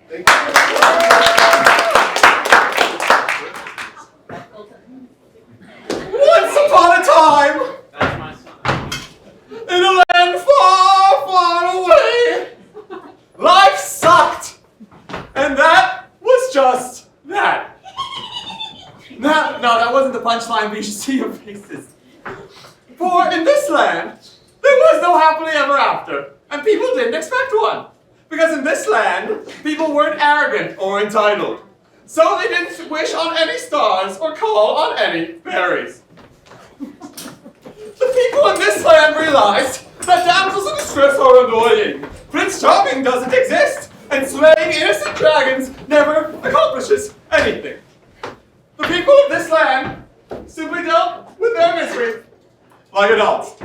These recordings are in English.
Thank you. Once upon a time, That's my son. in a land far, far away, life sucked, and that was just that. No, that wasn't the punchline, but you should see your faces. For in this land, there was no happily ever after, and people didn't expect one. Because in this land, people weren't arrogant or entitled. So they didn't wish on any stars or call on any fairies. The people in this land realized that damsels in distress are annoying. Prince Charming doesn't exist, and slaying innocent dragons never accomplishes anything. The people of this land simply dealt with their misery like adults.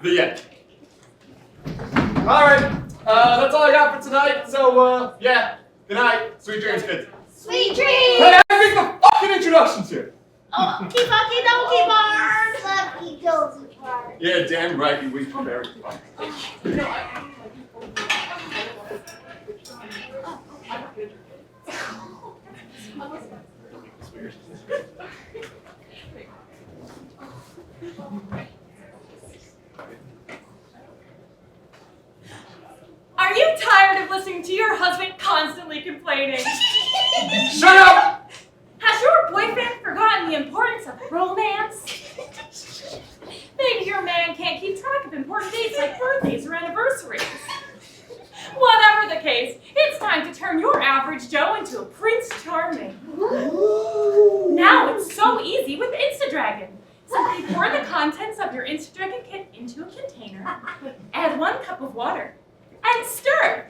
The end. Alright, that's all I got for tonight, so, yeah, good night, sweet dreams, kids. Sweet dreams! Hey, I make the fucking introductions here! Oh, keep Lucky Dozy Barn. Yeah, damn right, you weak fairy. Are you tired of listening to your husband constantly complaining? Shut up! Has your boyfriend forgotten the importance of romance? Maybe your man can't keep track of important dates like birthdays or anniversaries. Whatever the case, it's time to turn your average Joe into a Prince Charming. Now it's so easy with Instadragon. Simply pour the contents of your Instadragon kit into a container, add 1 cup of water, and stir.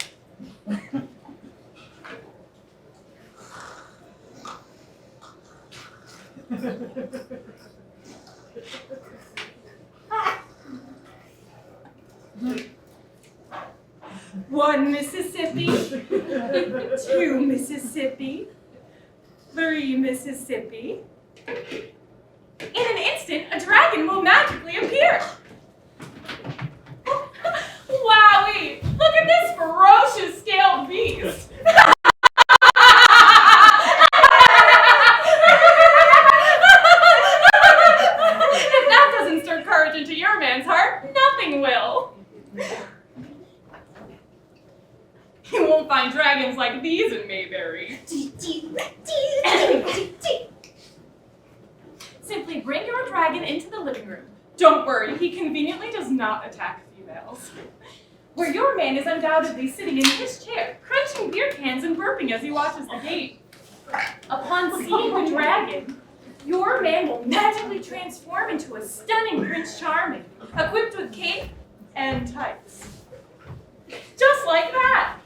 One Mississippi, 2 Mississippi, 3 Mississippi. In an instant, a dragon will magically appear. Wowee! Look at this ferocious scaled beast. If that doesn't stir courage into your man's heart, nothing will. You won't find dragons like these in Mayberry. Simply bring your dragon into the living room. Don't worry, he conveniently does not attack females. Where your man is undoubtedly sitting in his chair, crunching beer cans and burping as he watches the gate. Upon seeing the dragon, your man will magically transform into a stunning Prince Charming, equipped with cape and tights. Just like that.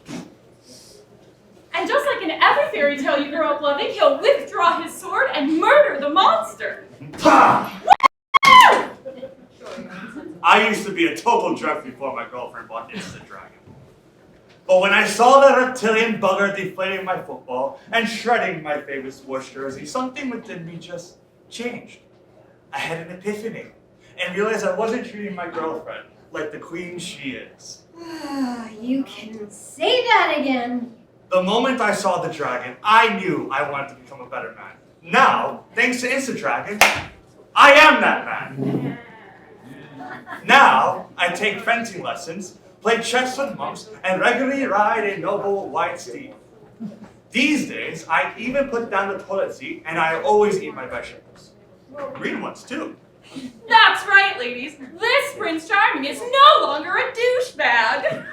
And just like in every fairy tale you grew up loving, he'll withdraw his sword and murder the monster. I used to be a total jerk before my girlfriend bought Instadragon. But when I saw that reptilian bugger deflating my football and shredding my favorite sports jersey, something within me just changed. I had an epiphany and realized I wasn't treating my girlfriend like the queen she is. You can say that again. The moment I saw the dragon, I knew I wanted to become a better man. Now, thanks to Instadragon, I am that man. Now, I take fencing lessons, play chess with monks, and regularly ride a noble white steed. These days, I even put down the toilet seat, and I always eat my vegetables. Green ones, too. That's right, ladies. This Prince Charming is no longer a douchebag.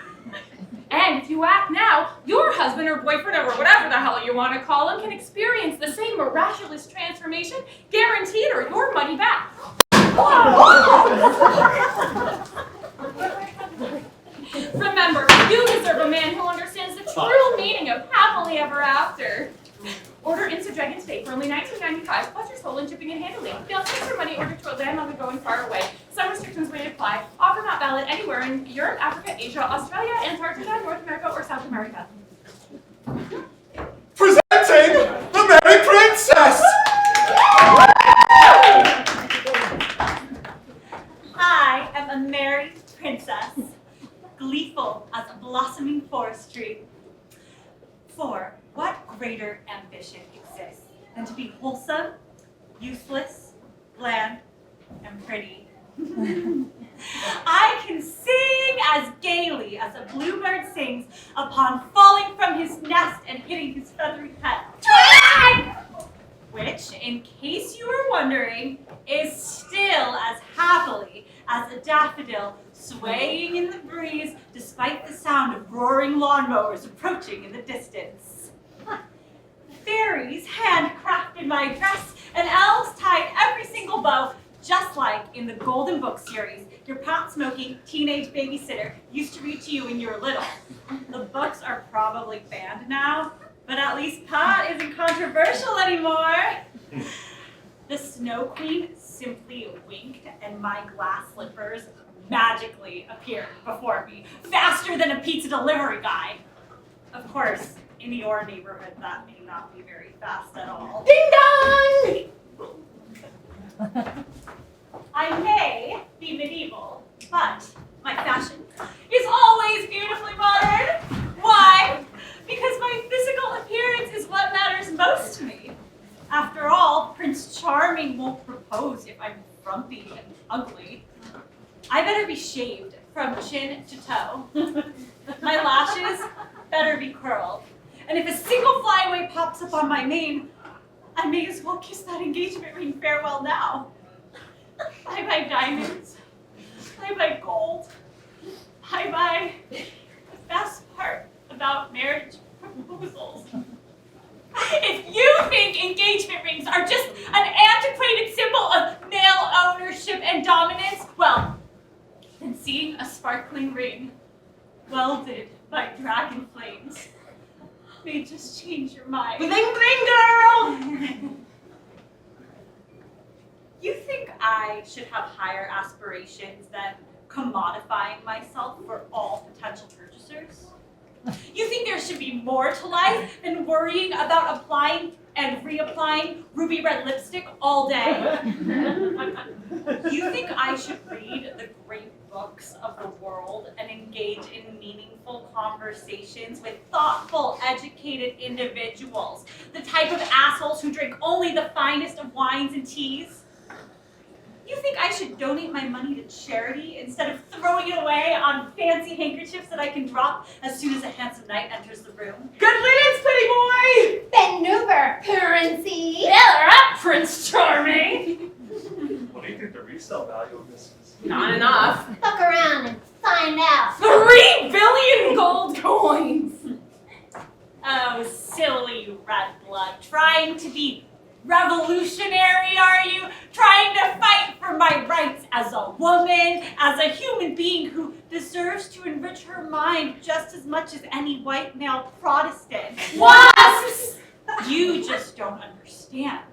And if you act now, your husband or boyfriend or whatever the hell you want to call him can experience the same miraculous transformation, guaranteed, or your money back. Remember, you deserve a man who understands the true meaning of happily ever after. Order Instadragon today for only $19.95 plus your soul and shipping and handling. They'll send your money order to a landlord going far away. Some restrictions may apply. Offer not valid anywhere in Europe, Africa, Asia, Australia, Antarctica, North America, or South America. Presenting the Merry Princess! than to be wholesome, useless, bland, and pretty. I can sing as gaily as a bluebird sings upon falling from his nest and hitting his feathery head. Which, in case you were wondering, is still as happily as a daffodil swaying in the breeze despite the sound of roaring lawnmowers approaching in the distance. Fairies handcrafted my dress, and elves tied every single bow, just like in the Golden Book series your pot-smoking teenage babysitter used to read to you when you were little. The books are probably banned now, but at least pot isn't controversial anymore. The Snow Queen simply winked, and my glass slippers magically appeared before me, faster than a pizza delivery guy. Of course, in your neighborhood, that may not be very fast at all. Ding dong! I may be medieval, but my fashion is always beautifully modern. Why? Because my physical appearance is what matters most to me. After all, Prince Charming won't propose if I'm frumpy and ugly. I better be shaved from chin to toe. My lashes better be curled. And if a single flyaway pops up on my mane, I may as well kiss that engagement ring farewell now. I buy diamonds. I buy gold. I buy the best part about marriage proposals. If you think engagement rings are just an antiquated symbol of male ownership and dominance, well, then seeing a sparkling ring welded by dragon flames may just change your mind. Bling bling, girl! You think I should have higher aspirations than commodifying myself for all potential purchasers? You think there should be more to life than worrying about applying and reapplying ruby red lipstick all day? You think I should read the great books of the world and engage in meaningful conversations with thoughtful, educated individuals, the type of assholes who drink only the finest of wines and teas? You think I should donate my money to charity instead of throwing it away on fancy handkerchiefs that I can drop as soon as a handsome knight enters the room? Good riddance, pretty boy! Bend over, Princy! Fill up, Prince Charming! What do you think the resale value of this is? Not enough. Look around and find out. 3 billion gold coins! Oh, silly red blood, trying to be revolutionary, are you? Trying to fight for my rights as a woman, as a human being who deserves to enrich her mind just as much as any white male Protestant. Wasps! You just don't understand.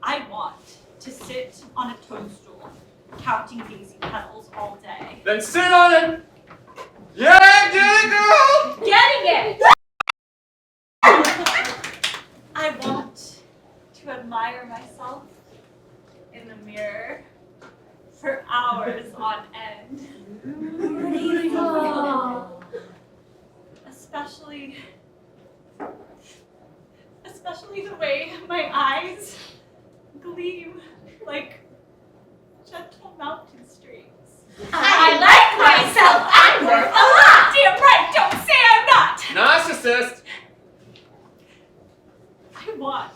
I want to sit on a toadstool, counting daisy petals all day. Then sit on it! Yeah, get it, girl! Getting it! I want to admire myself in the mirror for hours on end. Beautiful. Especially the way my eyes gleam like gentle mountain streams. I like myself. I'm worth a lot. Damn right, don't say I'm not! Narcissist! I want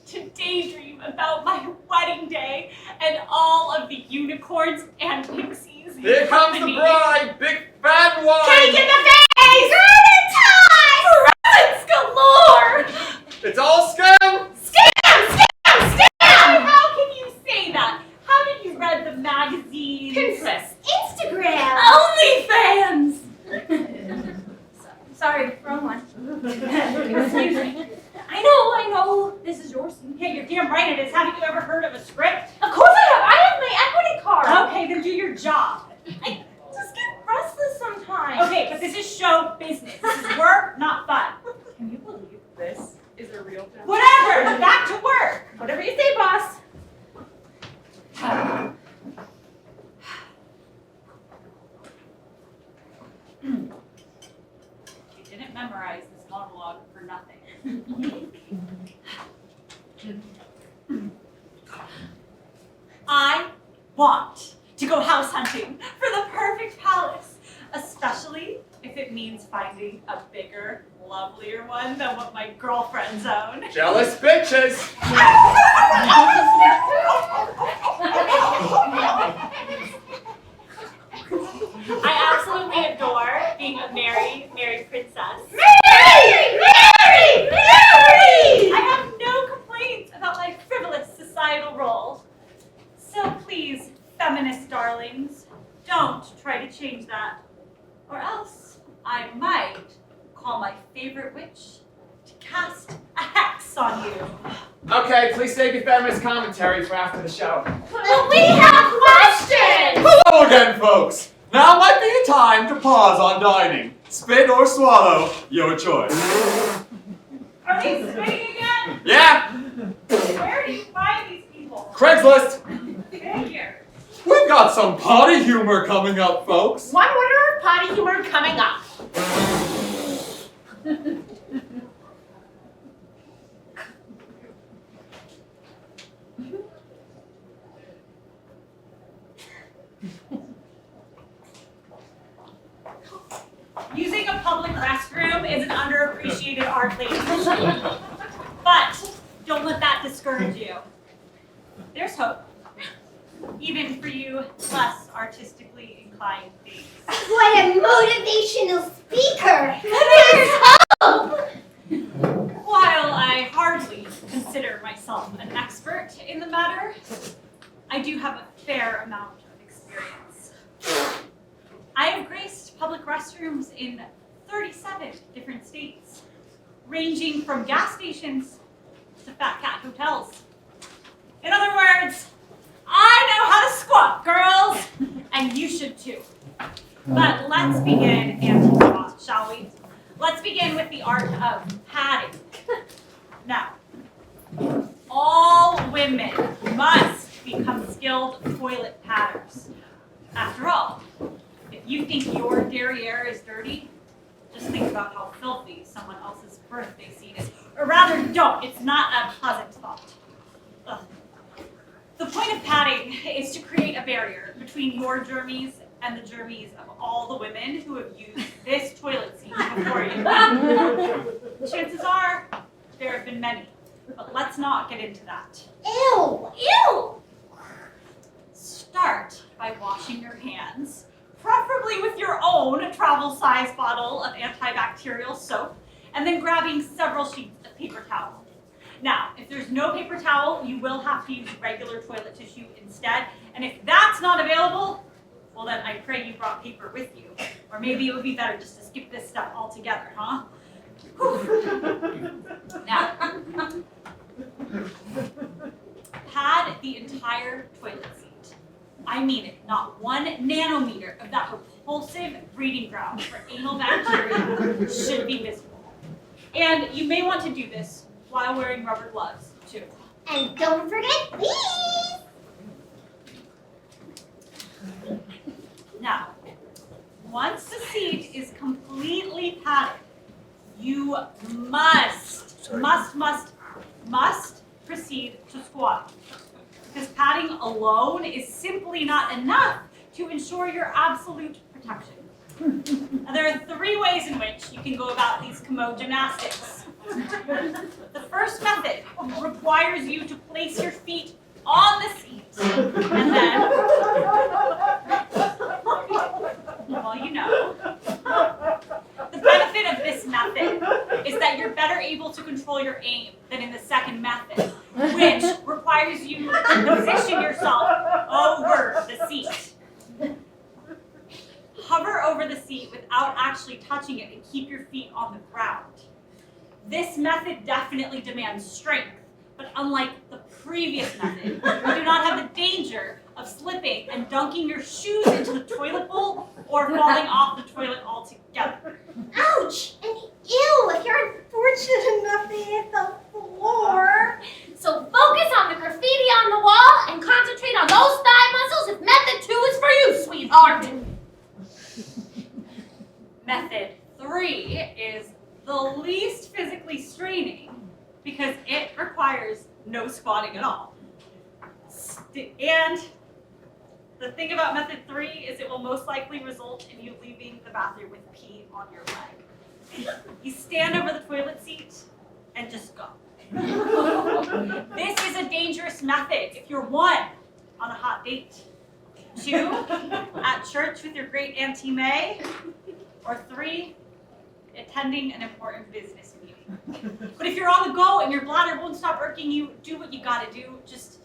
to daydream about my wedding day and all of the unicorns and pixies. Here comes the bride! Big fat one! Cake in the face! Ribbon tie! Presents galore! It's all scam! Scam! How can you say that? Haven't you read the magazines? Pinterest. Instagram. OnlyFans! Sorry, wrong one. Excuse me. I know. This is yours. Yeah, you're damn right it is. Haven't you ever heard of a script? Of course I have. I have my equity card. Okay, then do your job. I just get restless sometimes. Okay, but this is show business. This is work, not fun. Can you believe this is a real job? Whatever, back to work. Whatever you say, boss. You didn't memorize this monologue for nothing. I want to go house hunting for the perfect palace, especially if it means finding a bigger, lovelier one than what my girlfriends own. Jealous bitches! I absolutely adore being a merry princess. Mary! Mary! Mary! I have no complaints about my frivolous societal role. So please, feminist darlings, don't try to change that. Or else I might call my favorite witch to cast a hex on you. Okay, please save your feminist commentary for after the show. But we have questions! Hello again, folks! Now might be a time to pause on dining. Spit or swallow, your choice. Are they spitting again? Yeah! Where do you find these people? Craigslist! Get here. We've got some potty humor coming up, folks. One order of potty humor coming up. Using a public restroom is an underappreciated art, ladies and gentlemen. But don't let that discourage you. There's hope. Even for you less artistically inclined things. What a motivational speaker! There's hope! While I hardly consider myself an expert in the matter, I do have a fair amount of experience. I have graced public restrooms in 37 different states, ranging from gas stations to fat cat hotels. In other words, I know how to squat, girls, and you should too. But let's begin anti-squat, shall we? Let's begin with the art of padding. Now, all women must become skilled toilet padders. After all, if you think your derriere is dirty, just think about how filthy someone else's birthday scene is. Or rather, don't. It's not a pleasant thought. Ugh. The point of padding is to create a barrier between your germies and the germies of all the women who have used this toilet seat before you. Chances are, there have been many, but let's not get into that. Ew! Ew! Start by washing your hands, preferably with your own travel-size bottle of antibacterial soap, and then grabbing several sheets of paper towel. Now, if there's no paper towel, you will have to use regular toilet tissue instead, and if that's not available, well then I pray you brought paper with you. Or maybe it would be better just to skip this step altogether, huh? Whew. Now, pad the entire toilet seat. I mean it, not 1 nanometer of that repulsive breeding ground for anal bacteria should be visible. And you may want to do this while wearing rubber gloves, too. And don't forget these! Now, once the seat is completely padded, you must proceed to squat. Because padding alone is simply not enough to ensure your absolute protection. Now, there are 3 ways in which you can go about these commode gymnastics. The first method requires you to place your feet on the seat, and then, well, you know, the benefit of this method is that you're better able to control your aim than in the second method, which requires you to position yourself over the seat. Hover over the seat without actually touching it and keep your feet on the ground. This method definitely demands strength, but unlike the previous method, you do not have the danger of slipping and dunking your shoes into the toilet bowl or falling off the toilet altogether. Ouch! And ew, if you're unfortunate enough to hit the floor. So focus on the graffiti on the wall and concentrate on those thigh muscles if method 2 is for you, sweetheart. Method 3 is the least physically straining because it requires no squatting at all. And the thing about method 3 is it will most likely result in you leaving the bathroom with pee on your leg. You stand over the toilet seat and just go. This is a dangerous method if you're 1, on a hot date, 2, at church with your great Auntie May, or 3, attending an important business meeting. But if you're on the go and your bladder won't stop irking you, do what you gotta do. Just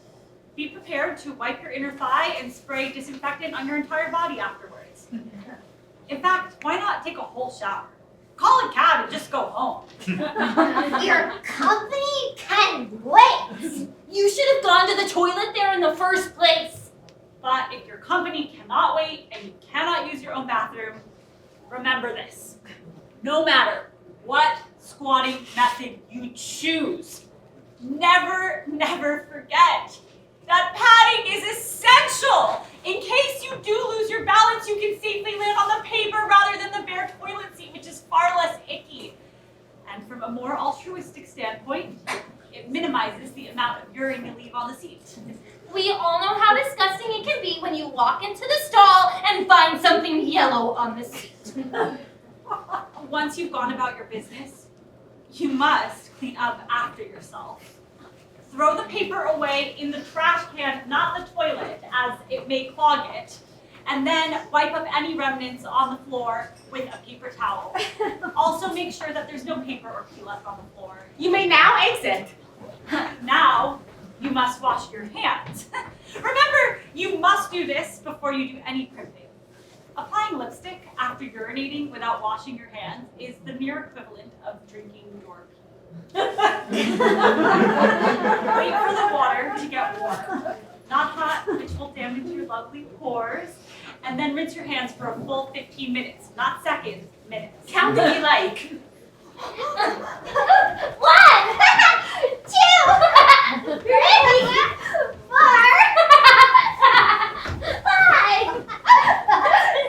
be prepared to wipe your inner thigh and spray disinfectant on your entire body afterwards. In fact, why not take a whole shower? Call a cab and just go home. Your company can wait. You should have gone to the toilet there in the first place. But if your company cannot wait and you cannot use your own bathroom, remember this. No matter what squatting method you choose, never, never forget that padding is essential. In case you do lose your balance, you can safely land on the paper rather than the bare toilet seat, which is far less icky. And from a more altruistic standpoint, it minimizes the amount of urine you leave on the seat. We all know how disgusting it can be when you walk into the stall and find something yellow on the seat. Once you've gone about your business, you must clean up after yourself. Throw the paper away in the trash can, not the toilet, as it may clog it, and then wipe up any remnants on the floor with a paper towel. Also make sure that there's no paper or pee left on the floor. You may now exit. Now, you must wash your hands. Remember, you must do this before you do any crimping. Applying lipstick after urinating without washing your hands is the near equivalent of drinking your pee. Wait for the water to get warm, not hot, which will damage your lovely pores, and then rinse your hands for a full 15 minutes, not seconds, minutes. Count if you like. 1, 2, 3, 4, 5,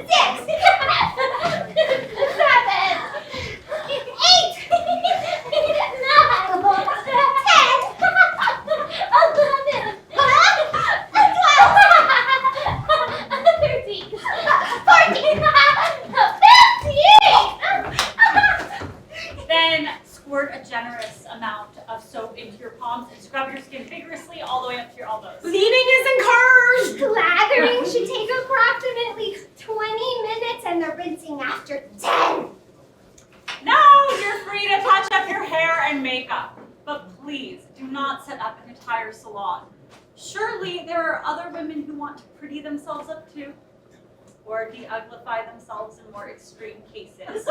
6, 7, 8, 9, 10, 11, 12, 13, 14, 15. Then squirt a generous amount of soap into your palms and scrub your skin vigorously all the way up to your elbows. Bleeding is encouraged. Lathering should take approximately 20 minutes and the rinsing after 10. Now you're free to touch up your hair and makeup, but please do not set up an entire salon. Surely there are other women who want to pretty themselves up too, or de-uglify themselves in more extreme cases.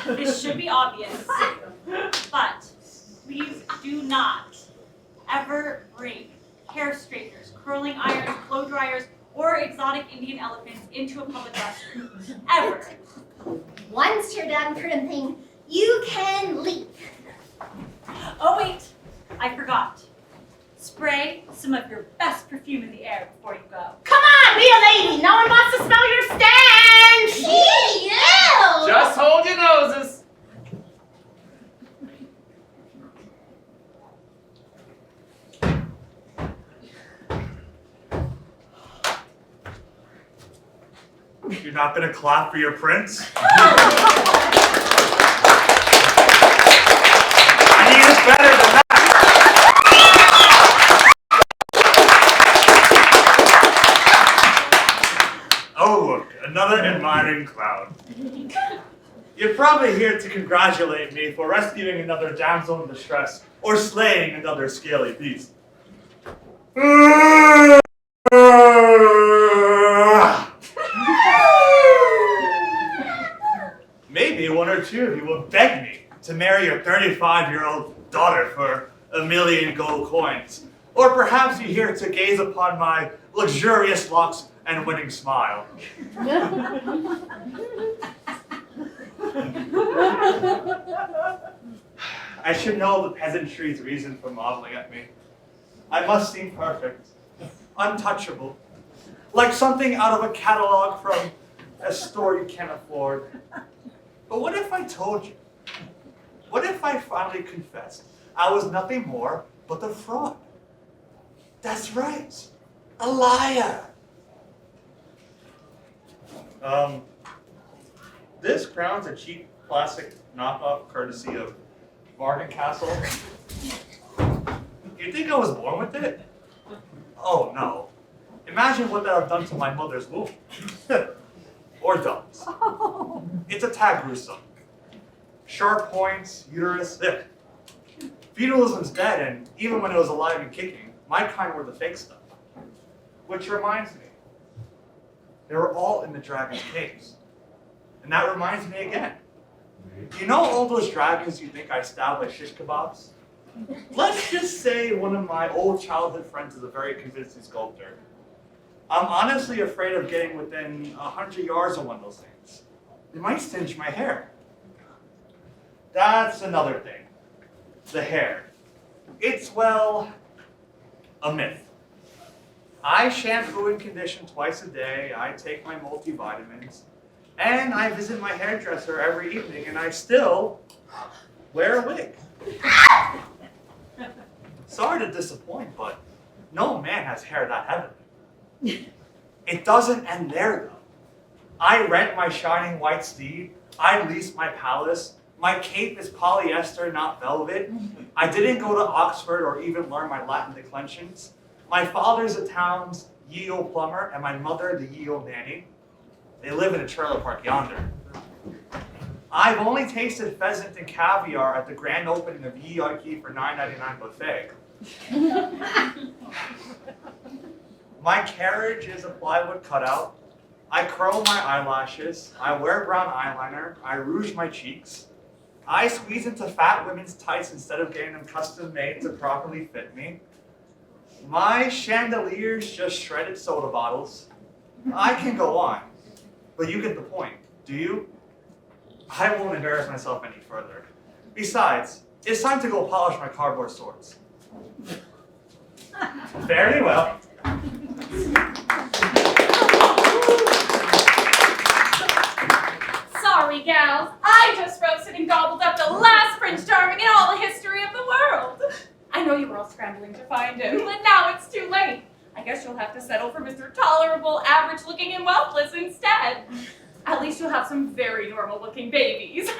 This should be obvious, but please do not ever bring hair straighteners, curling irons, blow dryers, or exotic Indian elephants into a public restroom. Ever. Once you're done crimping, you can leave. Oh wait, I forgot. Spray some of your best perfume in the air before you go. Come on, be a lady. No one wants to smell your stench. Ew! Just hold your noses. You're not gonna clap for your prince? I need it better than that. Oh look, another admiring crowd. You're probably here to congratulate me for rescuing another damsel in distress or slaying another scaly beast. Maybe one or two of you will beg me to marry your 35-year-old daughter for 1,000,000 gold coins. Or perhaps you're here to gaze upon my luxurious locks and winning smile. I should know the peasantry's reason for marveling at me. I must seem perfect, untouchable, like something out of a catalog from a store you can't afford. But what if I told you? What if I finally confessed I was nothing more but a fraud. That's right, a liar. This crown's a cheap plastic knockoff courtesy of Bargain Castle. You think I was born with it? Oh no. Imagine what that would have done to my mother's womb. Or does. It's a tad gruesome. Sharp points, uterus, Feudalism's dead, and even when it was alive and kicking, my kind were the fake stuff. Which reminds me, they were all in the dragon's caves. And that reminds me again. You know all those dragons you think I stabbed like shish kebabs? Let's just say one of my old childhood friends is a very convincing sculptor. I'm honestly afraid of getting within 100 yards of one of those things. It might singe my hair. That's another thing. The hair. It's, well, a myth. I shampoo and condition twice a day, I take my multivitamins, and I visit my hairdresser every evening, and I still wear a wig. Sorry to disappoint, but no man has hair that heavily. It doesn't end there, though. I rent my shining white steed, I lease my palace, my cape is polyester, not velvet. I didn't go to Oxford or even learn my Latin declensions. My father's a town's ye old plumber, and my mother the ye old nanny. They live in a trailer park yonder. I've only tasted pheasant and caviar at the grand opening of Ye Oiki for $9.99 buffet. My carriage is a plywood cutout. I curl my eyelashes. I wear brown eyeliner. I rouge my cheeks. I squeeze into fat women's tights instead of getting them custom made to properly fit me. My chandelier's just shredded soda bottles. I can go on, but you get the point, do you? I won't embarrass myself any further. Besides, it's time to go polish my cardboard swords. Very well. Sorry, gals. I just roasted and gobbled up the last Prince Charming in all the history of the world. I know you were all scrambling to find him, but now it's too late. I guess you'll have to settle for Mr. Tolerable, average-looking, and wealthless instead. At least you'll have some very normal-looking babies.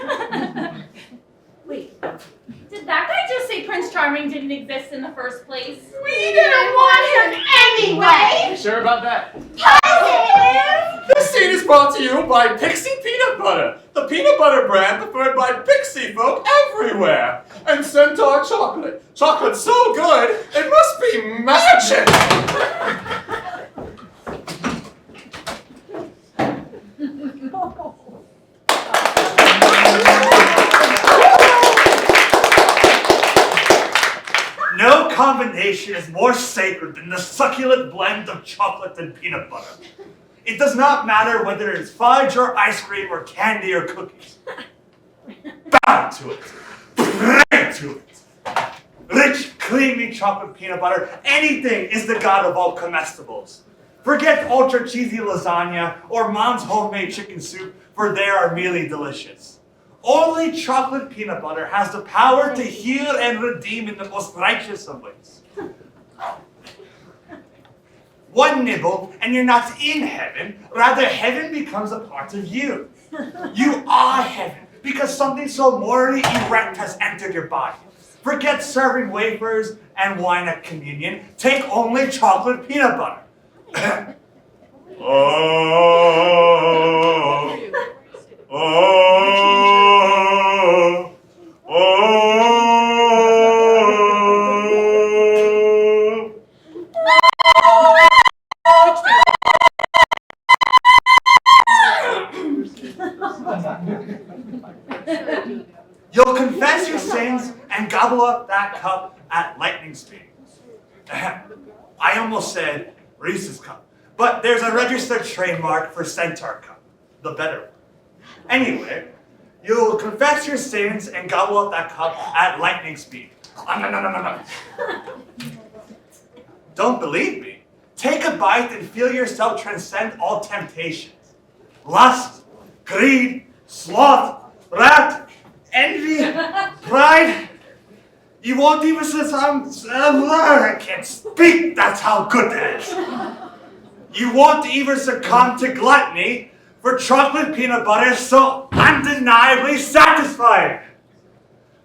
Wait, did that guy just say Prince Charming didn't exist in the first place? We didn't want him anyway! You sure about that? Positive! This scene is brought to you by Pixie Peanut Butter, the peanut butter brand preferred by Pixie folk everywhere. And Centaur chocolate. Chocolate's so good, it must be magic! No combination is more sacred than the succulent blend of chocolate and peanut butter. It does not matter whether it's fudge or ice cream or candy or cookies. Bow to it. Pray to it. Rich, creamy chocolate peanut butter, anything is the god of all comestibles. Forget ultra cheesy lasagna or mom's homemade chicken soup, for they are merely delicious. Only chocolate peanut butter has the power to heal and redeem in the most righteous of ways. One nibble and you're not in heaven, rather heaven becomes a part of you. You are heaven because something so morally erect has entered your body. Forget serving wafers and wine at communion, take only chocolate peanut butter. You'll confess your sins and gobble up that cup at lightning speed. I almost said Reese's cup, but there's a registered trademark for Centaur cup, the better one. Anyway, you'll confess your sins and gobble up that cup at lightning speed. Don't believe me? Take a bite and feel yourself transcend all temptations. Lust, greed, sloth, wrath, envy, pride. You won't even say I can't speak, that's how good it is. You won't even succumb to gluttony, for chocolate peanut butter is so undeniably satisfying.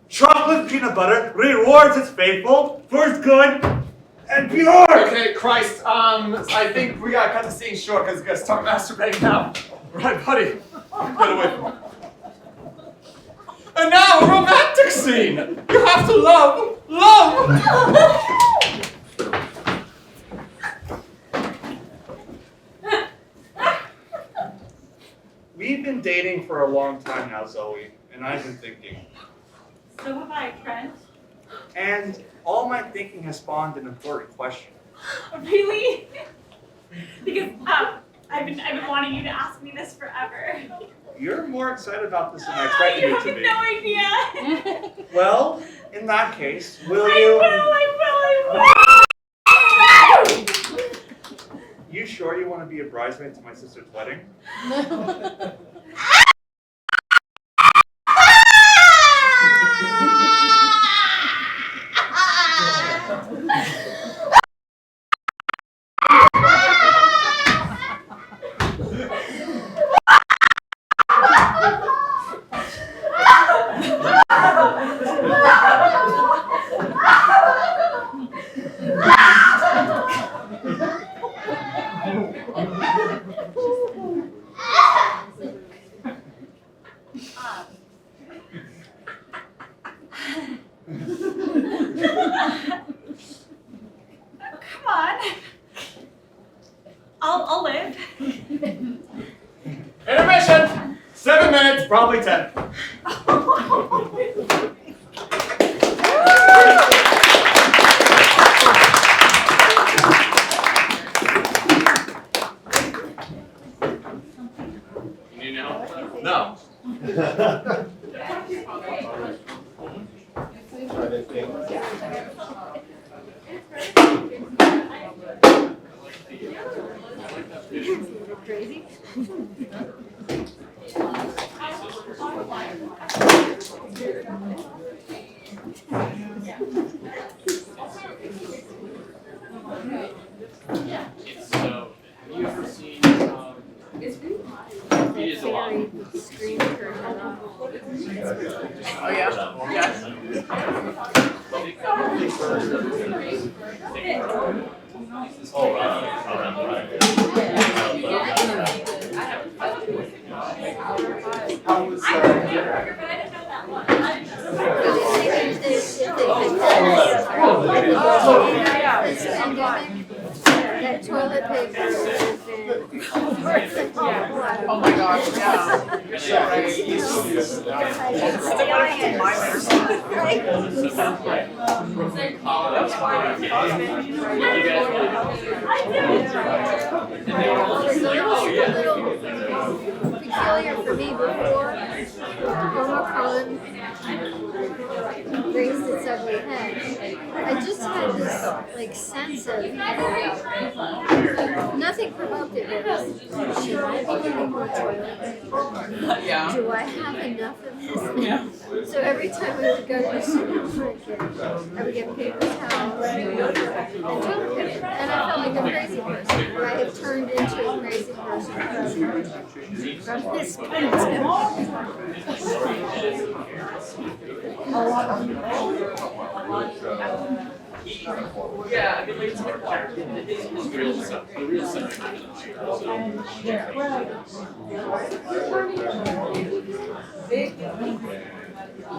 Chocolate peanut butter rewards its faithful for its good and pure. Okay, Christ, I think we gotta cut the scene short because we're gonna start masturbating now. Right, buddy? Get away from me. And now, a romantic scene! You have to love! We've been dating for a long time now, Zoe, and I've been thinking. So have I, Trent. And all my thinking has spawned an important question. Really? Because I've been wanting you to ask me this forever. You're more excited about this than I expected you to You be. have no idea. Well, in that case, will I you... will. You sure you want to be a bridesmaid to my sister's wedding? Come on. I'll live. Intermission! 7 minutes, probably 10. You know? No. Crazy. So, have you ever seen, it is a lot. Screen version. Oh, yeah? Yes. How was I heard Hamburger, but I didn't know that one. I didn't know. That toilet paper has been Oh my gosh, yeah. You're so right. peculiar for me before Omicron raised its ugly head. I just had this sense of nothing provoked it. Should I be getting more toilets? Yeah. Do I have enough of this? Yeah. So every time we would go to the supermarket, I would get paper towels and toilet paper. And I felt like a crazy person. Or I have turned into a crazy person from this point. Yeah, I mean, like, it's like the real stuff. The real stuff.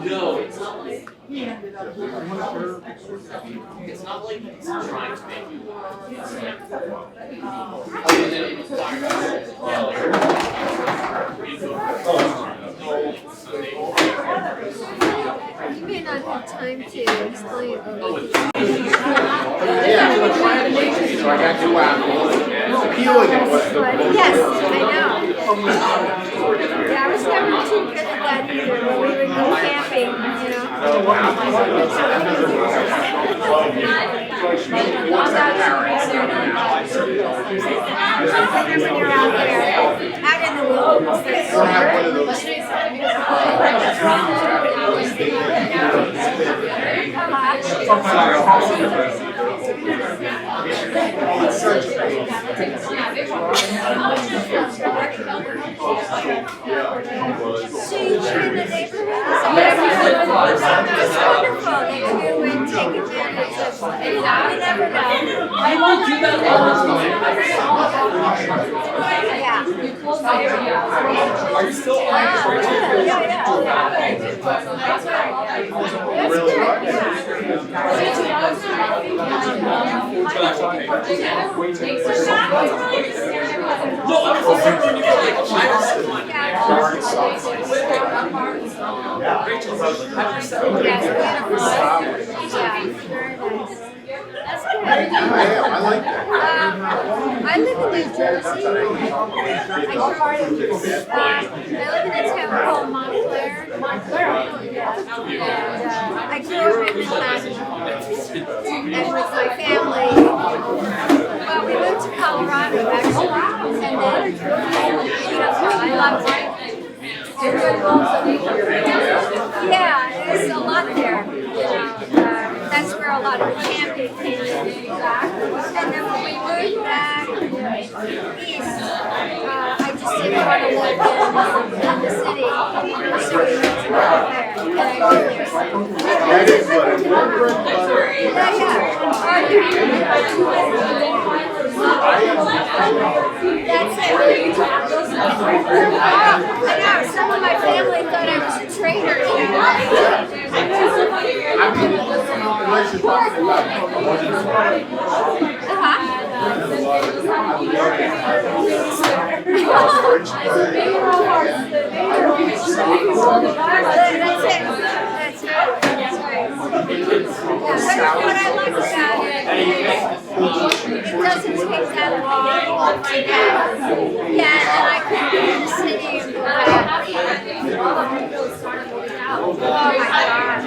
No, it's not like. It's not like it's trying to make you. It's like. You may not have time to explain. Yeah, so I got two apples. Peeling it was the Yes, I know. Yeah, I was never too good at that either when we would go camping, When you're out there, out in the wilderness. Or have one of those. So you live in the neighborhood? That's wonderful that you would take advantage of. You never know. I won't do that all the time. Yeah. Are you still on? No, I was wondering if you That's good. I live in New Jersey. I live in a town called Montclair. And, I grew up in Manhattan. And with my family, well, we moved to Colorado actually. And then, I loved it. Yeah, there's a lot there. That's where a lot of camping came in. And then when we moved back east, I just didn't want to live in the city. So we moved to Montclair. And I really That is what it is. That's it. I know, some of my family thought I was a traitor, Unless you're talking about That's right. What I like about it, it doesn't take that long to get. Yeah, and I could be in the city and go back. Oh my God.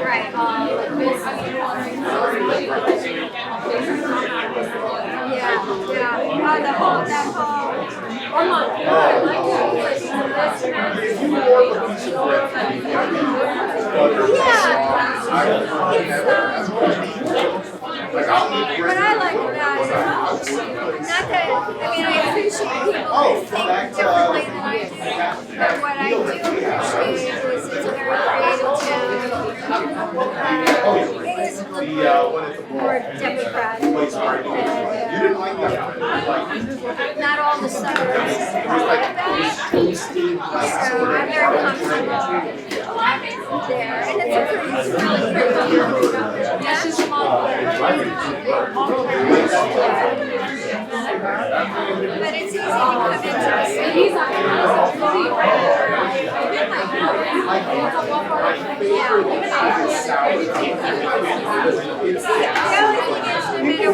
Right. Yeah. Oh, that whole. Oh my God. What I like about it, not that, I mean, I appreciate people who think differently than I do, but what I do appreciate is it's a very creative town. It is a little more democratic. And, not all the suburbs are like that. So I'm very comfortable there. And it's really pretty town. That's just small. But it's easy to come into the city. Near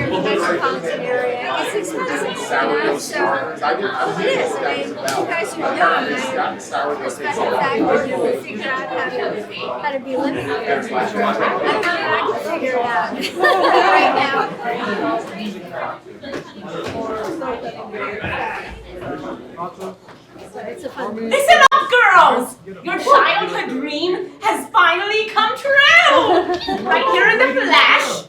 the metropolitan area. It's expensive, so it is. I mean, you guys should know that. Respect the fact that you can figure out how to be living here. I don't know that I can figure it out right now. Listen up, girls! Your childhood dream has finally come true! Right here in the flesh!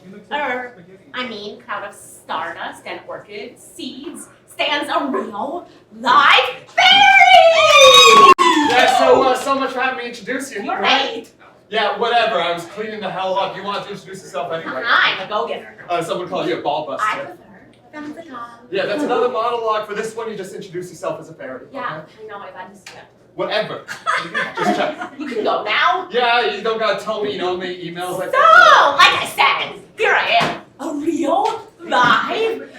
Cloud of stardust and orchid seeds stands a real, live fairy! Yeah, so much for having me introduce you. You're right. Yeah, whatever. I was cleaning the hell up. You want to introduce yourself anyway? I'm a go-getter. Someone called you a ball buster. I prefer physical. Yeah, that's another monologue. For this one, you just introduce yourself as a fairy. Yeah, Okay? I know, I've understood. Whatever. Just check. You can go now. Yeah, you don't gotta tell me, me emails like So, like I said, here I am. A real, live fairy!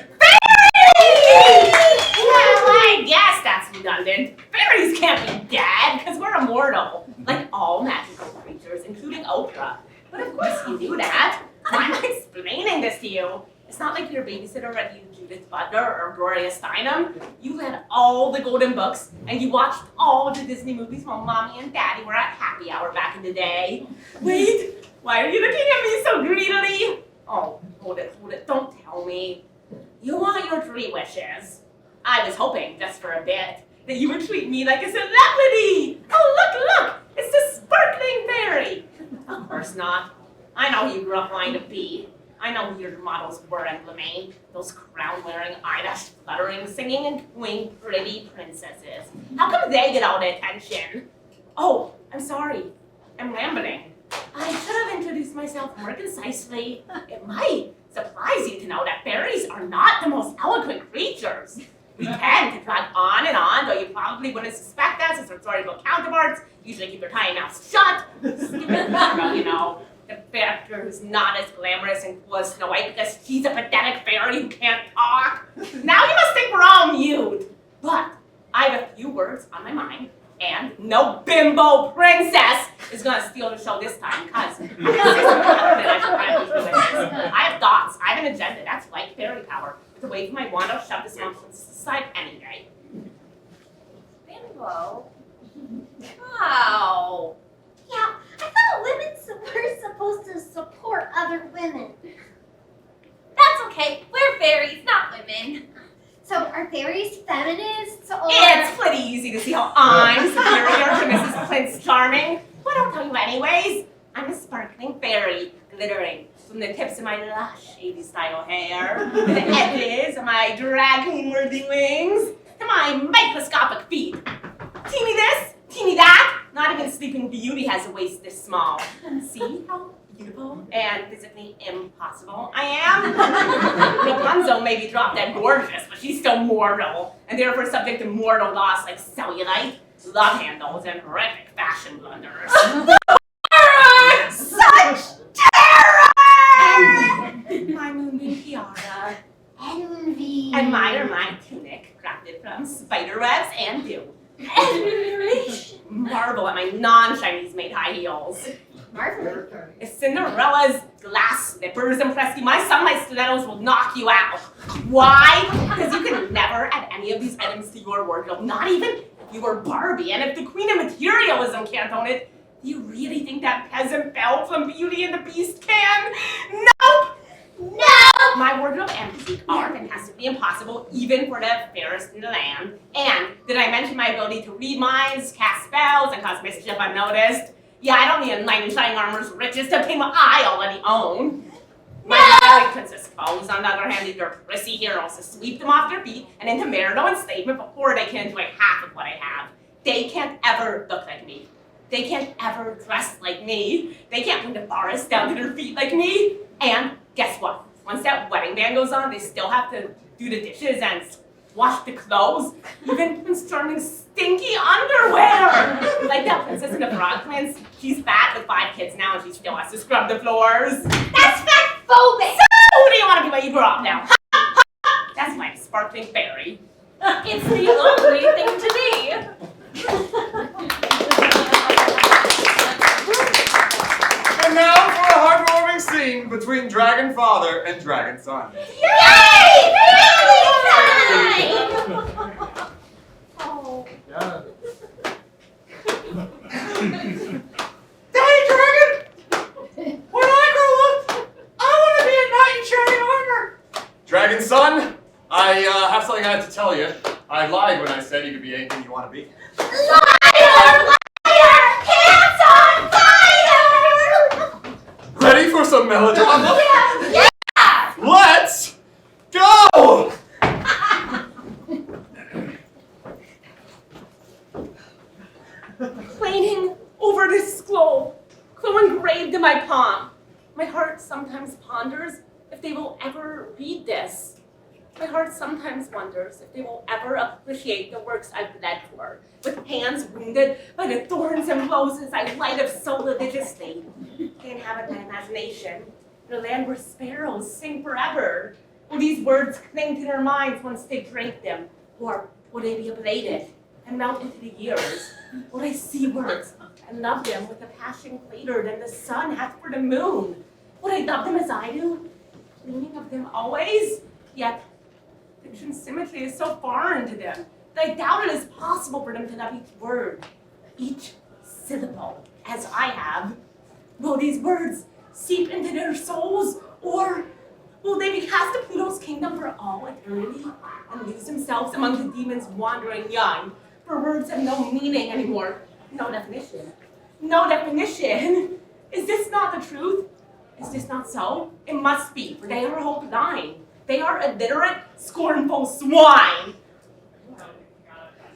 Well, I guess that's redundant. Fairies can't be dead, because we're immortal. Like all magical creatures, including Oprah. But of course you knew that. I'm explaining this to you. It's not like your babysitter read you Judith Butler or Gloria Steinem. You read all the golden books, and you watched all the Disney movies while Mommy and Daddy were at happy hour back in the day. Wait, why are you looking at me so greedily? Oh, hold it, don't tell me. You want your 3 wishes. I was hoping just for a bit. that you would treat me like a celebrity. Oh, look, it's the sparkling fairy. Of course not. I know who you grew up wanting to be. I know who your models were, Embleme. Those crown-wearing, eyelash fluttering, singing and cooing pretty princesses. How come they get all the attention? Oh, I'm sorry. I'm rambling. I should have introduced myself more concisely. It might surprise you to know that fairies are not the most eloquent creatures. We tend to drag on, though you probably wouldn't suspect that since our storybook counterparts usually keep their tiny mouths shut. Stupid girl, you know. The character who's not as glamorous and cool as Snow White because she's a pathetic fairy who can't talk. Now you must think we're all mute. But I have a few words on my mind, and no bimbo princess is gonna steal the show this time, cause I have thoughts, I have an agenda, that's like fairy power. With a wave of my wand, I'll shove this nonsense aside any day. Bimbo? Wow. Yeah, I thought women were supposed to support other women. That's okay. We're fairies, not women. So are fairies feminists or? It's pretty easy to see how I'm superior to Mrs. Prince Charming. But I'll tell you anyways. I'm a sparkling fairy, glittering from the tips of my lush 80s style hair, to the edges of my dragon-worthy wings, to my microscopic feet. Teeny this, teeny that. Not even Sleeping Beauty has a waist this small. See how beautiful and physically impossible I am? Rapunzel may be drop dead gorgeous, but she's still mortal, and therefore subject to mortal loss like cellulite, love handles, and horrific fashion blunders. Such terror! My moonbeam tiara. Envy. Admire my tunic, crafted from spider webs and dew. Admiration. Marvel at my non-Chinese-made high heels. Marvel. If Cinderella's glass slippers impress you, my sunlight stilettos will knock you out. Why? Because you can never add any of these items to your wardrobe, not even your Barbie. And if the Queen of Materialism can't own it, do you really think that peasant belle from Beauty and the Beast can? Nope! No! My wardrobe and physique are fantastically impossible, even for the fairest in the land. And did I mention my ability to read minds, cast spells, and cause mischief unnoticed? Yeah, I don't need a knight in shining armor's riches to obtain what I already own. My married princess foes, on the other hand, need their prissy heroes to sweep them off their feet and into marital enslavement before they can enjoy half of what I have. They can't ever look like me. They can't ever dress like me. They can't bring the forest down to their feet like me. And guess what? Once that wedding band goes on, they still have to do the dishes and wash the clothes, even concerning stinky underwear. Like that princess in the Frog Prince, she's fat with 5 kids now and she still has to scrub the floors. That's fatphobic. So who do you want to be when you grow up now? That's my sparkling fairy. It's the only thing to be. And now for a heartwarming scene between Dragon Father and Dragon Son. Yay! Family time! Oh. Yeah. Daddy Dragon! When I grow up, I want to be a knight in shining armor! Dragon Son, I have something I have to tell you. I lied when I said you could be anything you want to be. Liar! Liar! Hands on fire! Ready for some melodrama? Yeah! Let's go! Planing over this scroll engraved in my palm. My heart sometimes ponders if they will ever read this. My heart sometimes wonders if they will ever appreciate the works I've bled for, with hands wounded by the thorns and roses I light up so religiously. They inhabit my imagination, in a land where sparrows sing forever. Will these words cling to their minds once they drink them, or will they be ablated and melt into the years? Will they see words and love them with a passion greater than the sun hath for the moon? Will they love them as I do, dreaming of them always? Yet fiction symmetry is so foreign to them that I doubt it is possible for them to love each word, each syllable, as I have. Will these words seep into their souls, or will they be cast to Pluto's kingdom for all eternity and lose themselves among the demons wandering young, For words have no meaning anymore. No definition. No definition. Is this not the truth? Is this not so? It must be, for they are all blind. They are illiterate, scornful swine.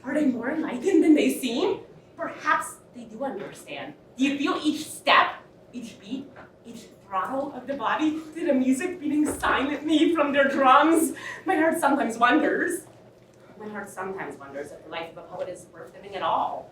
Are they more enlightened than they seem? Perhaps they do understand. Do you feel each step, each beat, each throttle of the body to the music beating silently from their drums? My heart sometimes wonders. My heart sometimes wonders if the life of a poet is worth living at all.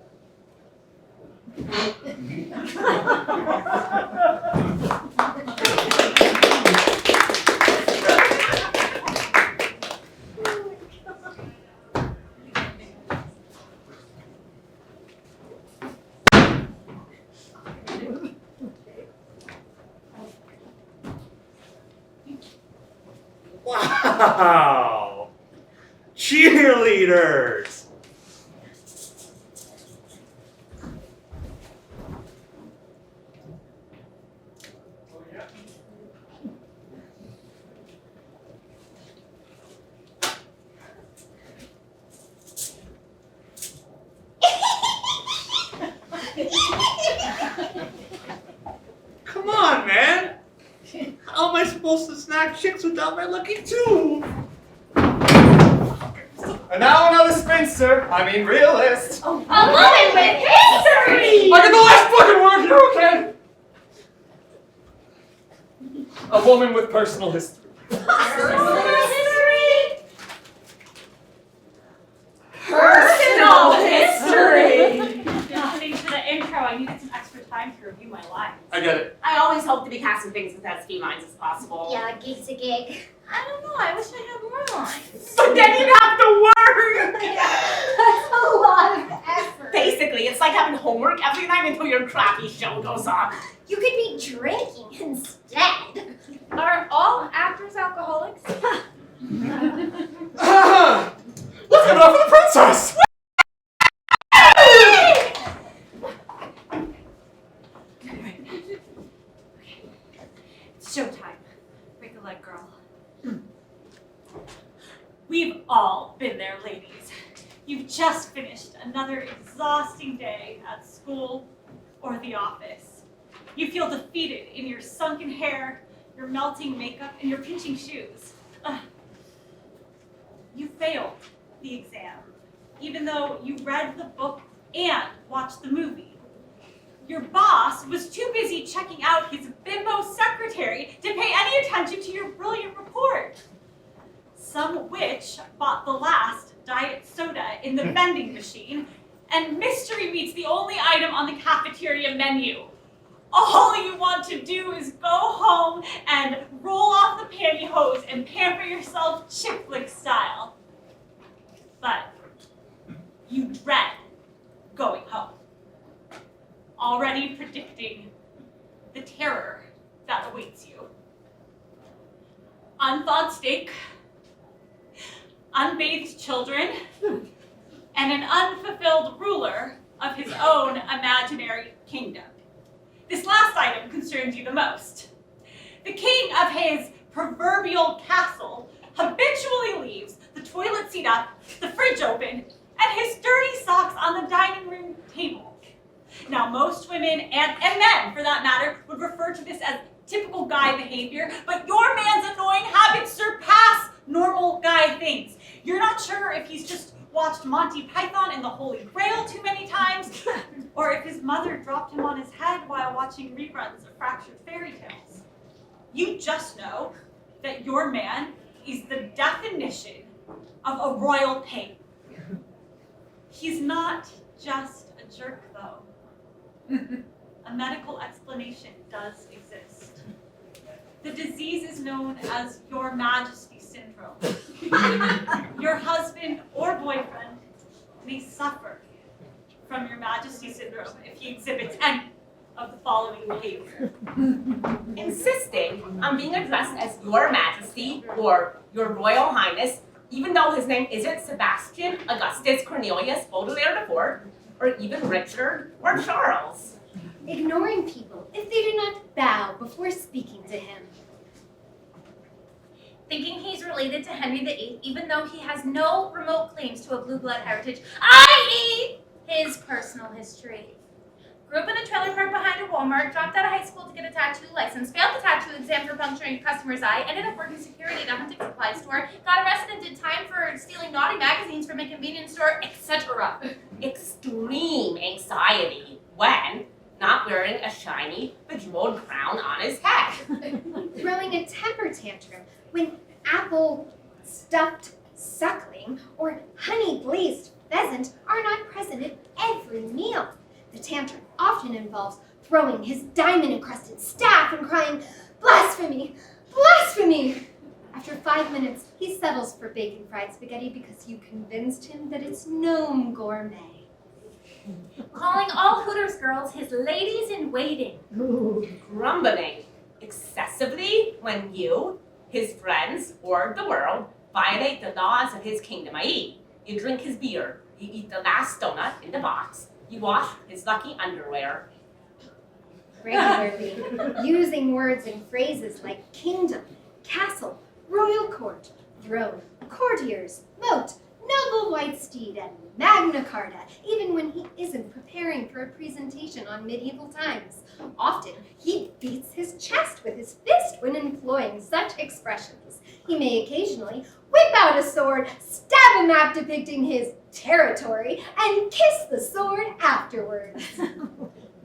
Wow! Cheerleaders! Come on, man! How am I supposed to snack chicks without my lucky tube? And now another spinster. I mean realist. A woman with history! I get the last fucking word here, okay? A woman with personal history. Personal history! Thanks for the intro. I needed some extra time to review my lines. I get it. I always hope to be casting things with as few lines as possible. Yeah, a gig's a gig. I don't know, I wish I had more lines. But then you'd have to work! That's a lot of effort. Basically, it's like having homework every night until your crappy show goes on. You could be drinking instead. Are all actors alcoholics? Let's give it up for the princess! It's showtime. Break a leg, girl. We've all been there, ladies. You've just finished another exhausting day at school or the office. You feel defeated in your sunken hair, your melting makeup, and your pinching shoes. You failed the exam, even though you read the book and watched the movie. Your boss was too busy checking out his bimbo secretary to pay any attention to your brilliant report. Some witch bought the last diet soda in the vending machine, and mystery meat's the only item on the cafeteria menu. All you want to do is go home and roll off the pantyhose and pamper yourself chick flick style. But you dread going home, already predicting the terror that awaits you. Unthawed steak, unbathed children, and an unfulfilled ruler of his own imaginary kingdom. This last item concerns you the most. The king of his proverbial castle habitually leaves the toilet seat up, the fridge open, and his dirty socks on the dining room table. Now, most women, and men for that matter, would refer to this as typical guy behavior, but your man's annoying habits surpass normal guy things. You're not sure if he's just watched Monty Python and the Holy Grail too many times, or if his mother dropped him on his head while watching reruns of fractured Fairytales. You just know that your man is the definition of a royal pain. He's not just a jerk, though. A medical explanation does exist. The disease is known as Your Majesty syndrome. Your husband or boyfriend may suffer from Your Majesty syndrome if he exhibits any of the following behavior. Insisting on being addressed as Your Majesty or Your Royal Highness, even though his name isn't Sebastian Augustus Cornelius Baudelaire de Fort, or even Richard or Charles. Ignoring people if they do not bow before speaking to him. thinking he's related to Henry VIII, even though he has no remote claims to a blue blood heritage, i.e. his personal history. Grew up in a trailer park behind a Walmart, dropped out of high school to get a tattoo license, failed the tattoo exam for puncturing a customer's eye, ended up working security at a hunting supply store, got arrested and did time for stealing naughty magazines from a convenience store, etc. Extreme anxiety when not wearing a shiny, bejeweled crown on his head. Throwing a temper tantrum when apple stuffed suckling or honey glazed pheasant are not present at every meal. The tantrum often involves throwing his diamond-encrusted staff and crying, "Blasphemy! Blasphemy!" After 5 minutes, he settles for bacon fried spaghetti because you convinced him that it's gnome gourmet. Calling all Hooters girls his ladies-in-waiting. Grumbling excessively when you, his friends, or the world violate the laws of his kingdom, i.e., you drink his beer, you eat the last donut in the box, you wash his lucky underwear. Regularly, using words and phrases like kingdom, castle, royal court, throne, courtiers, moat, noble white steed, and Magna Carta, even when he isn't preparing for a presentation on medieval times. Often, he beats his chest with his fist when employing such expressions. He may occasionally whip out a sword, stab a map depicting his territory, and kiss the sword afterwards.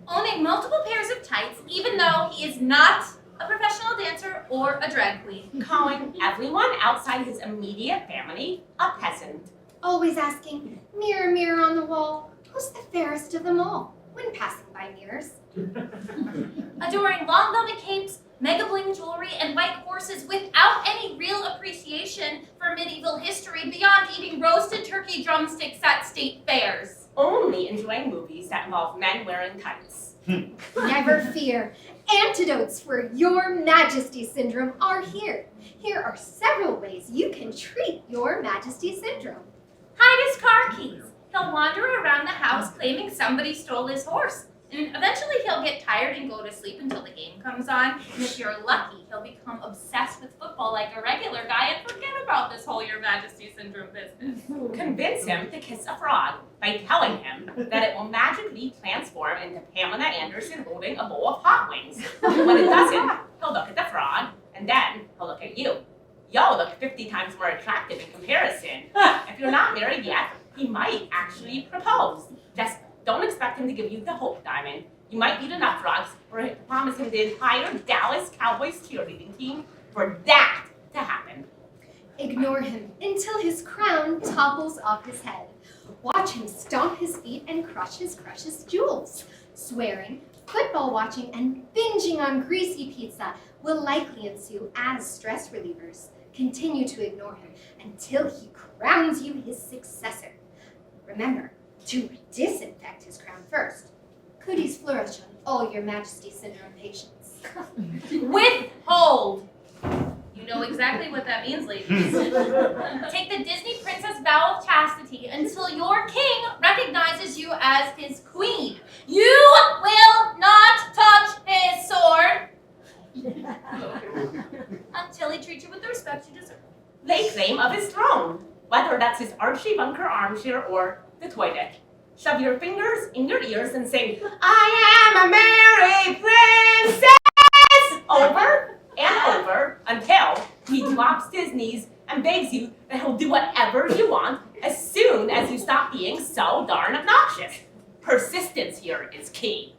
Owning multiple pairs of tights, even though he is not a professional dancer or a drag queen. Calling everyone outside his immediate family a peasant. Always asking, "Mirror, mirror on the wall, who's the fairest of them all?" when passing by mirrors. Adoring long velvet capes, mega bling jewelry, and white horses without any real appreciation for medieval history beyond eating roasted turkey drumsticks at state fairs. Only enjoying movies that involve men wearing tights. Never fear. Antidotes for your Majesty syndrome are here. Here are several ways you can treat your Majesty syndrome. Hide his car keys. He'll wander around the house claiming somebody stole his horse. And eventually he'll get tired and go to sleep until the game comes on. And if you're lucky, he'll become obsessed with football like a regular guy and forget about this whole Your Majesty syndrome business. Convince him to kiss a frog by telling him that it will magically transform into Pamela Anderson holding a bowl of hot wings. When it doesn't, he'll look at the frog, and then he'll look at you. You'll look 50 times more attractive in comparison. If you're not married yet, he might actually propose. Just don't expect him to give you the Hope Diamond. You might need enough frogs for him to promise him the entire Dallas Cowboys cheerleading team for that to happen. Ignore him until his crown topples off his head. Watch him stomp his feet and crush his precious jewels. Swearing, football watching, and binging on greasy pizza will likely ensue as stress relievers. Continue to ignore him until he crowns you his successor. Remember to disinfect his crown first. Cooties flourish on all Your Majesty syndrome patients. Withhold. You know exactly what that means, ladies. Take the Disney princess vow of chastity until your king recognizes you as his queen. You will not touch his sword until he treats you with the respect you deserve. Lay claim of his throne, whether that's his Archie Bunker armchair or the toilet. Shove your fingers in your ears and sing, "I am a merry princess," over and over until he drops to his knees and begs you that he'll do whatever you want as soon as you stop being so darn obnoxious. Persistence here is key.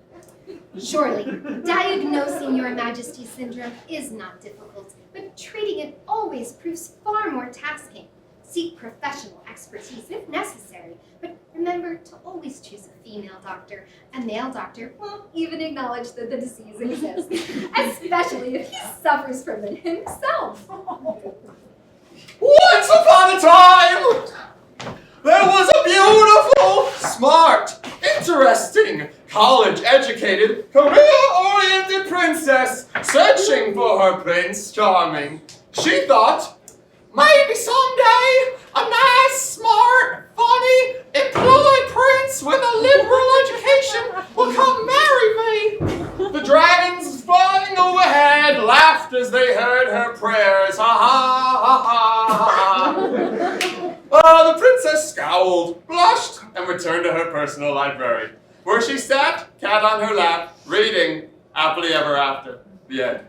Surely, diagnosing Your Majesty syndrome is not difficult, but treating it always proves far more tasking. Seek professional expertise if necessary, but remember to always choose a female doctor. A male doctor won't even acknowledge that the disease exists, especially if he suffers from it himself. Once upon a time, there was a beautiful, smart, interesting, college-educated, career-oriented princess searching for her Prince Charming. She thought, maybe someday a nice, smart, funny, employed prince with a liberal education will come marry me. The dragons flying overhead laughed as they heard her prayers. Ha ha returned to her personal library, where she sat, cat on her lap, reading Happily Ever After. The end.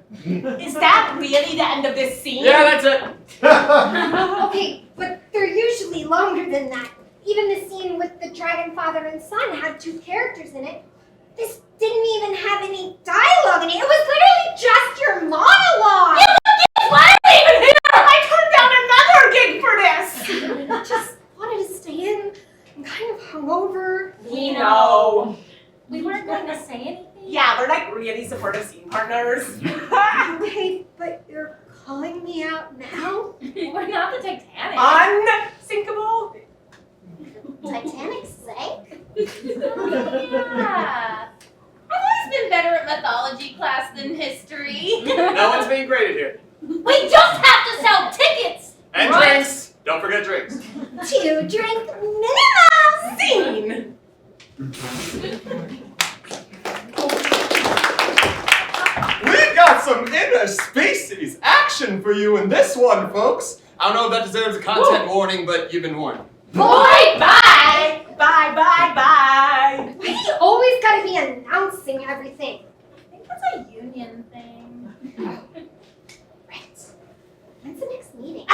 Is that really the end of this scene? Yeah, that's it. Okay, but they're usually longer than that. Even the scene with the dragon father and son had 2 characters in it. This didn't even have any dialogue in it. It was literally just your monologue. Why are we even here? I turned down another gig for this. I just wanted to stay in. I'm kind of hungover. We know. We weren't going to say anything. Yeah, we're like really supportive scene partners. Okay, but you're calling me out now? We're not the Titanic. Unsinkable. Titanic sank? Yeah. I've always been better at mythology class than history. No one's being graded here. We just have to sell tickets. And Right. drinks. Don't forget drinks. 2 drink minimum! Scene. We've got some interspecies action for you in this one, folks. I don't know if that deserves a content warning, but you've been warned. Boy, bye. Bye, bye, bye. Why do you always gotta be announcing everything? I think that's a union thing. Right. When's the next meeting?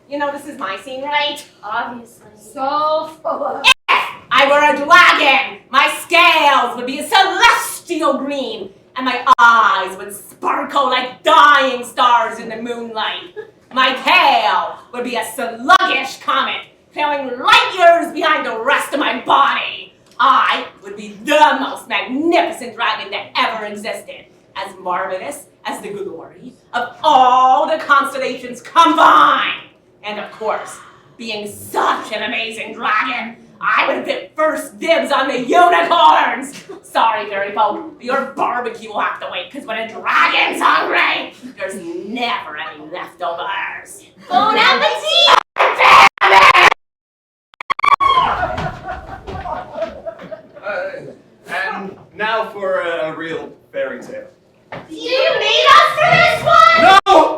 You know this is my scene, right? Obviously. So full. I were a dragon. My scales would be a celestial green, and my eyes would sparkle like dying stars in the moonlight. My tail would be a sluggish comet, trailing light years behind the rest of my body. I would be the most magnificent dragon that ever existed, as marvelous as the glory of all the constellations combined. And of course, being such an amazing dragon, I would get first dibs on the unicorns! Sorry, fairy folk, but your barbecue will have to wait, because when a dragon's hungry, there's never any leftovers. Bon appetit! And now for a real fairy tale. Do you need us for this one? No!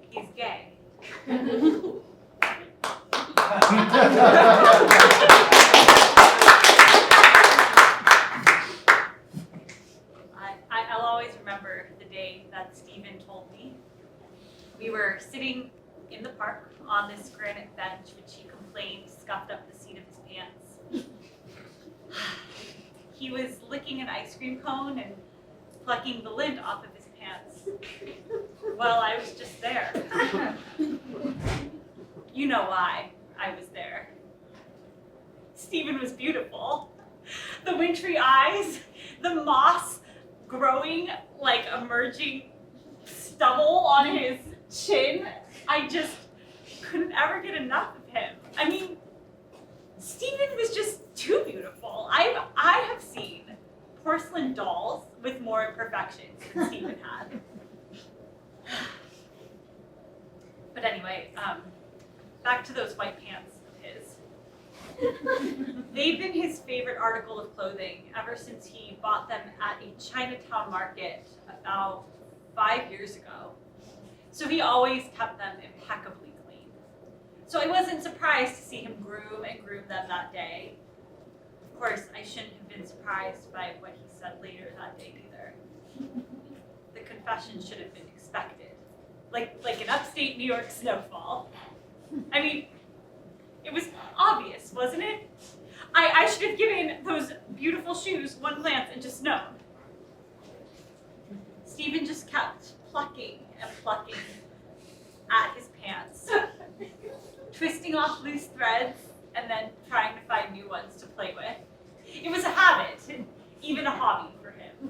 He's gay. I'll always remember the day that Stephen told me. We were sitting in the park on this granite bench, which he complained scuffed up the seat of his pants. He was licking an ice cream cone and plucking the lint off of his pants. Well, I was just there. You know why I was there. Stephen was beautiful. The wintry eyes, the moss growing like emerging stubble on his chin. I just couldn't ever get enough of him. I mean, Stephen was just too beautiful. I have seen porcelain dolls with more imperfections than Stephen had. But anyway, back to those white pants of his. They've been his favorite article of clothing ever since he bought them at a Chinatown market about 5 years ago. So he always kept them impeccably clean. So I wasn't surprised to see him groom them that day. Of course, I shouldn't have been surprised by what he said later that day either. The confession should have been expected. Like an upstate New York snowfall. I mean, it was obvious, wasn't it? I should have given those beautiful shoes one glance and just known. Stephen just kept plucking and plucking at his pants, twisting off loose threads and then trying to find new ones to play with. It was a habit, even a hobby for him.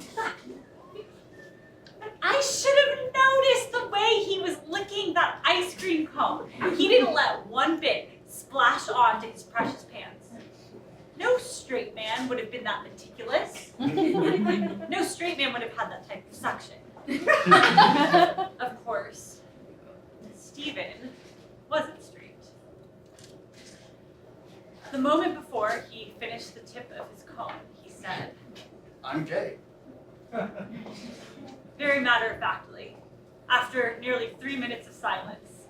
I should have noticed the way he was licking that ice cream cone. He didn't let one bit splash onto his precious pants. No straight man would have been that meticulous. No straight man would have had that type of suction. Of course, Stephen wasn't straight. The moment before he finished the tip of his comb, he said, I'm gay. very matter-of-factly, after nearly 3 minutes of silence,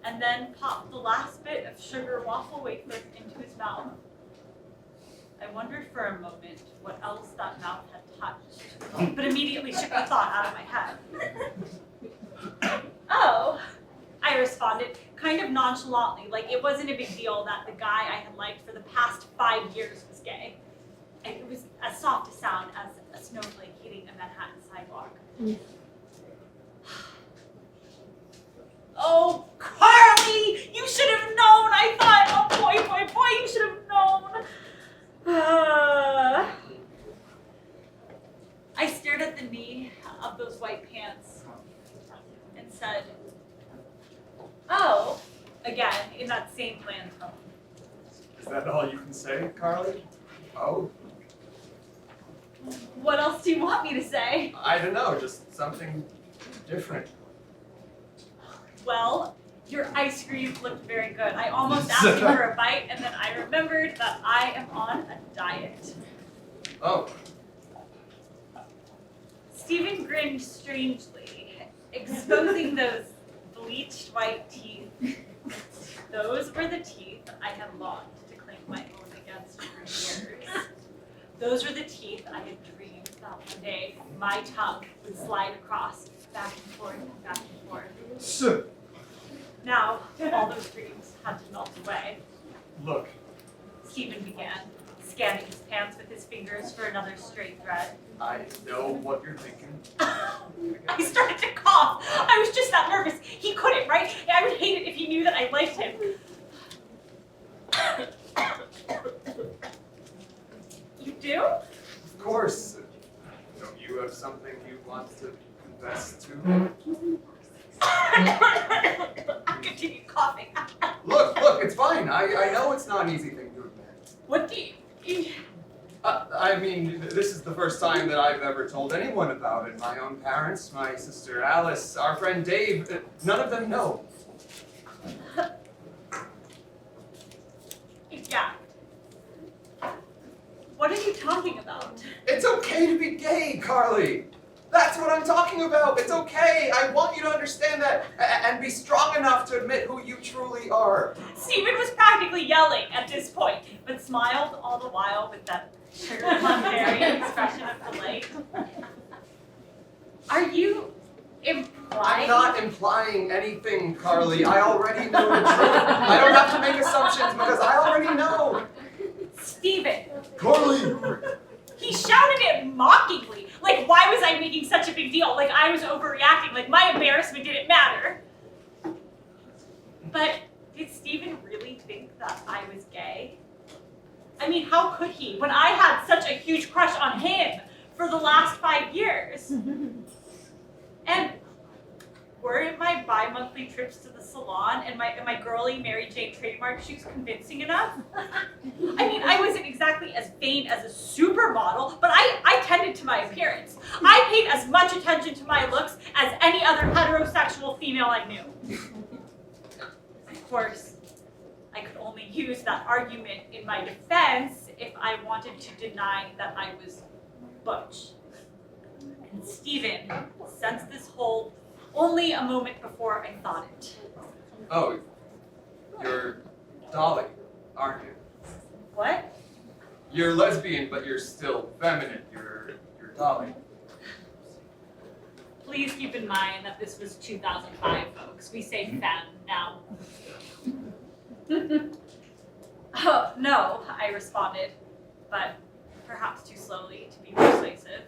and then popped the last bit of sugar waffle wafer into his mouth. I wondered for a moment what else that mouth had touched, but immediately shook the thought out of my head. Oh, I responded, kind of nonchalantly, like it wasn't a big deal that the guy I had liked for the past 5 years was gay. And it was as soft a sound as a snowflake hitting a Manhattan sidewalk. Oh, Carly, you should have known. I thought, oh boy, you should have known. I stared at the knee of those white pants and said, oh, again, in that same bland tone. Is that all you can say, Carly? Oh, What else do you want me to say? I don't know, just something different. Well, your ice cream looked very good. I almost asked you for a bite, and then I remembered that I am on a diet. Oh, Stephen grinned strangely, exposing those bleached white teeth. Those were the teeth I had longed to claim my own against for years. Those were the teeth I had dreamed that one day my tongue would slide across, back and forth, back and forth. Now, all those dreams had to melt away. look. Stephen began, scanning his pants with his fingers for another straight thread. I know what you're thinking. I started to cough. I was just that nervous. He couldn't, right? I would hate it if he knew that I liked him. You do? Of course. Don't you have something you want to confess to? Continue coughing. Look, it's fine. I know it's not an easy thing to admit. What do you... I mean, this is the first time that I've ever told anyone about it. My own parents, my sister Alice, our friend Dave, none of them know. Yeah. What are you talking about? It's okay to be gay, Carly. That's what I'm talking about. It's okay. I want you to understand that and be strong enough to admit who you truly are. Stephen was practically yelling at this point, but smiled all the while with that sugar-plum-berry expression of delight. Are you implying? I'm not implying anything, Carly. I already know the truth. I don't have to make assumptions because I already know. Stephen, Carly! he shouted it mockingly. Like, why was I making such a big deal? Like, I was overreacting. Like, my embarrassment didn't matter. But did Stephen really think that I was gay? I mean, how could he, when I had such a huge crush on him for the last 5 years? And weren't my bi-monthly trips to the salon and my girly Mary Jane trademark shoes convincing enough? I mean, I wasn't exactly as vain as a supermodel, but I tended to my appearance. I paid as much attention to my looks as any other heterosexual female I knew. Of course, I could only use that argument in my defense if I wanted to deny that I was butch. And Stephen sensed this hold only a moment before I thought it. Oh, you're Dolly, aren't you? What? You're lesbian, but you're still feminine. You're Dolly. Please keep in mind that this was 2005, folks. We say femme now. Oh, no, I responded, but perhaps too slowly to be persuasive.